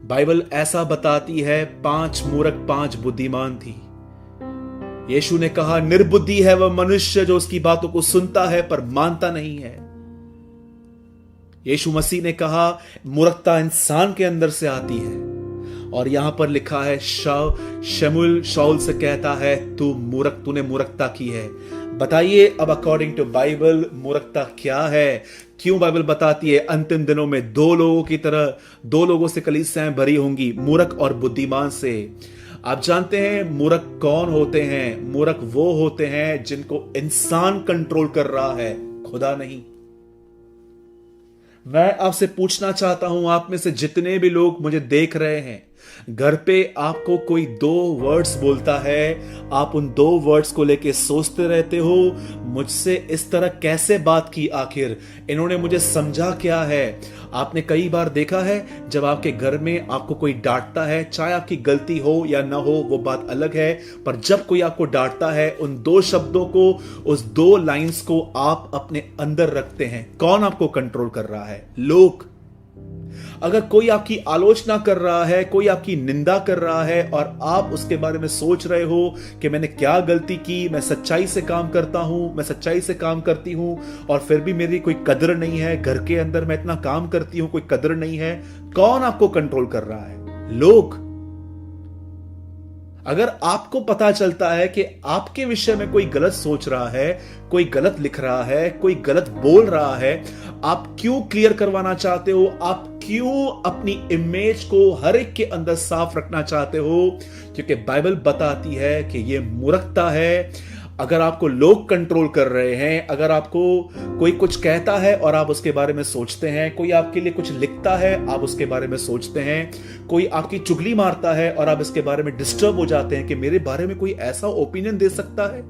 Bible ऐसा बताती है, 5 मूर्ख 5 बुद्धिमान थी। यीशु ने कहा, निर्बुद्धि है वह मनुष्य जो उसकी बातों को सुनता है पर मानता नहीं है। यीशु मसीह ने कहा, मूर्खता इंसान के अंदर से आती है। और यहां पर लिखा है, शमूएल शाऊल से कहता है, तूने मूर्खता की है। बताइए अब अकॉर्डिंग टू बाइबल मूर्खता क्या है? क्यों बाइबल बताती है अंतिम दिनों में 2 लोगों की तरह 2 लोगों से कलीसियाएं भरी होंगी, मूर्ख और बुद्धिमान से। आप जानते हैं मूर्ख कौन होते हैं? मूर्ख वो होते हैं जिनको इंसान कंट्रोल कर रहा है, खुदा नहीं। मैं आपसे पूछना चाहता हूं, आप में से जितने भी लोग मुझे देख रहे हैं, घर पे आपको कोई 2 वर्ड्स बोलता है, आप उन 2 वर्ड्स को लेके सोचते रहते हो, मुझसे इस तरह कैसे बात की, आखिर इन्होंने मुझे समझा क्या है? आपने कई बार देखा है जब आपके घर में आपको कोई डांटता है, चाहे आपकी गलती हो या ना हो वो बात अलग है, पर जब कोई आपको डांटता है, उन 2 शब्दों को, उस 2 लाइंस को आप अपने अंदर रखते हैं। कौन आपको कंट्रोल कर रहा है? लोग। अगर कोई आपकी आलोचना कर रहा है, कोई आपकी निंदा कर रहा है और आप उसके बारे में सोच रहे हो कि मैंने क्या गलती की, मैं सच्चाई से काम करता हूं, मैं सच्चाई से काम करती हूं और फिर भी मेरी कोई कदर नहीं है, घर के अंदर मैं इतना काम करती हूं, कोई कदर नहीं है, कौन आपको कंट्रोल कर रहा है? लोग। अगर आपको पता चलता है कि आपके विषय में कोई गलत सोच रहा है, कोई गलत लिख रहा है, कोई गलत बोल रहा है, आप क्यों क्लियर करवाना चाहते हो? आप क्यों अपनी इमेज को हर एक के अंदर साफ रखना चाहते हो? क्योंकि बाइबल बताती है कि यह मूर्खता है। अगर आपको लोग कंट्रोल कर रहे हैं, अगर आपको कोई कुछ कहता है और आप उसके बारे में सोचते हैं, कोई आपके लिए कुछ लिखता है, आप उसके बारे में सोचते हैं, कोई आपकी चुगली मारता है और आप इसके बारे में डिस्टर्ब हो जाते हैं कि मेरे बारे में कोई ऐसा ओपिनियन दे सकता है,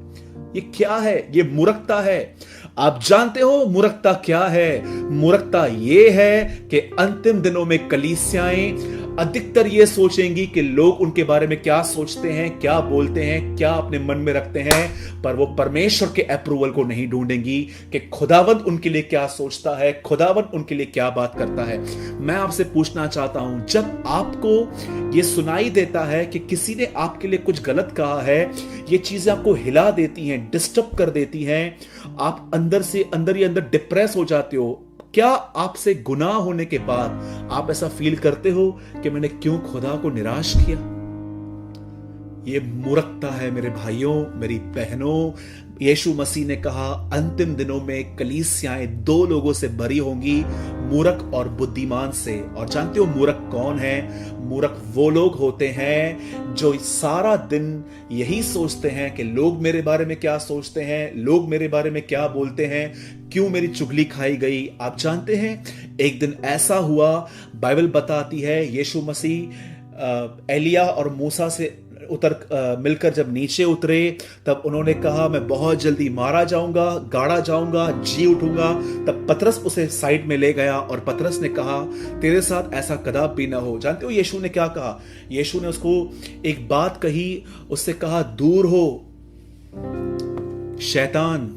ये क्या है? ये मूर्खता है। आप जानते हो मूर्खता क्या है? मूर्खता ये है कि अंतिम दिनों में कलीसियाएं अधिकतर ये सोचेंगी कि लोग उनके बारे में क्या सोचते हैं, क्या बोलते हैं, क्या अपने मन में रखते हैं, पर वो परमेश्वर के अप्रूवल को नहीं ढूंढेंगी कि खुदावंद उनके लिए क्या सोचता है, खुदावंद उनके लिए क्या बात करता है। मैं आपसे पूछना चाहता हूं, जब आपको ये सुनाई देता है कि किसी ने आपके लिए कुछ गलत कहा है, ये चीजें आपको हिला देती हैं, डिस्टर्ब कर देती हैं, आप अंदर से अंदर ही अंदर डिप्रेस हो जाते हो, क्या आपसे गुनाह होने के बाद आप ऐसा फील करते हो कि मैंने क्यों खुदा को निराश किया? ये मूर्खता है मेरे भाइयों, मेरी बहनों। यीशु मसीह ने कहा अंतिम दिनों में कलीसियाएं 2 लोगों से भरी होंगी, मूर्ख और बुद्धिमान से। और जानते हो मूर्ख कौन है? मूर्ख वो लोग होते हैं जो सारा दिन यही सोचते हैं कि लोग मेरे बारे में क्या सोचते हैं, लोग मेरे बारे में क्या बोलते हैं, क्यों मेरी चुगली खाई गई। आप जानते हैं एक दिन ऐसा हुआ, बाइबल बताती है यीशु मसीह एलिया और मूसा से मिलकर जब नीचे उतरे, तब उन्होंने कहा मैं बहुत जल्दी मारा जाऊंगा, गाड़ा जाऊंगा, जी उठूंगा। तब पतरस उसे साइड में ले गया और पतरस ने कहा तेरे साथ ऐसा कदापि ना हो। जानते हो यीशु ने क्या कहा? यीशु ने उसको एक बात कही, उससे कहा दूर हो शैतान,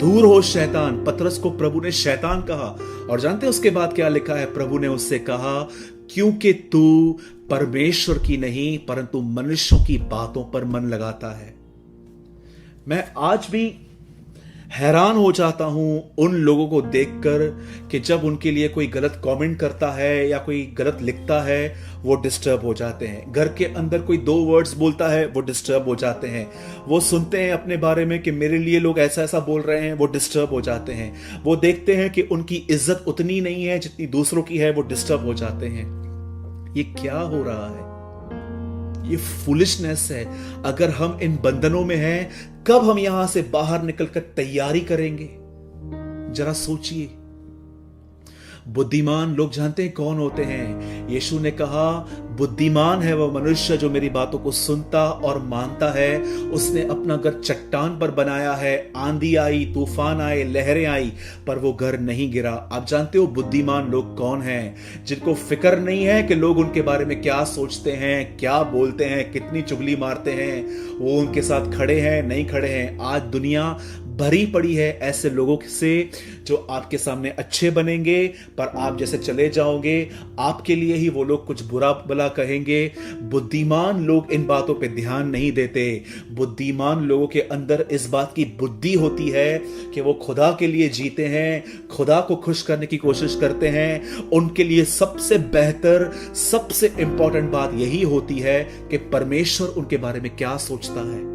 दूर हो शैतान। पतरस को प्रभु ने शैतान कहा। और जानते हो उसके बाद क्या लिखा है? प्रभु ने उससे कहा क्योंकि तू परमेश्वर की नहीं परंतु मनुष्यों की बातों पर मन लगाता है। मैं आज भी हैरान हो जाता हूं उन लोगों को देखकर कि जब उनके लिए कोई गलत कमेंट करता है या कोई गलत लिखता है वो डिस्टर्ब हो जाते हैं। घर के अंदर कोई 2 वर्ड्स बोलता है वो डिस्टर्ब हो जाते हैं। वो सुनते हैं अपने बारे में कि मेरे लिए लोग ऐसा ऐसा बोल रहे हैं, वो डिस्टर्ब हो जाते हैं। वो देखते हैं कि उनकी इज्जत उतनी नहीं है जितनी दूसरों की है, वो डिस्टर्ब हो जाते हैं। ये क्या हो रहा है? ये फुलिशनेस है। अगर हम इन बंधनों में हैं, कब हम यहां से बाहर निकलकर तैयारी करेंगे? जरा सोचिए। बुद्धिमान लोग जानते हैं कौन होते हैं? यीशु ने कहा बुद्धिमान है वह मनुष्य जो मेरी बातों को सुनता और मानता है। उसने अपना घर चट्टान पर बनाया है, आंधी आई, तूफान आए, लहरें आई, पर वो घर नहीं गिरा। आप जानते हो बुद्धिमान लोग कौन हैं? जिनको फिक्र नहीं है कि लोग उनके बारे में क्या सोचते हैं, क्या बोलते हैं, कितनी चुगली मारते हैं। वो उनके साथ खड़े हैं, नहीं खड़े हैं। आज दुनिया भरी पड़ी है ऐसे लोगों से जो आपके सामने अच्छे बनेंगे, पर आप जैसे चले जाओगे आपके लिए ही वो लोग कुछ बुरा भला कहेंगे। बुद्धिमान लोग इन बातों पे ध्यान नहीं देते। बुद्धिमान लोगों के अंदर इस बात की बुद्धि होती है कि वो खुदा के लिए जीते हैं, खुदा को खुश करने की कोशिश करते हैं। उनके लिए सबसे बेहतर, सबसे इंपॉर्टेंट बात यही होती है कि परमेश्वर उनके बारे में क्या सोचता है।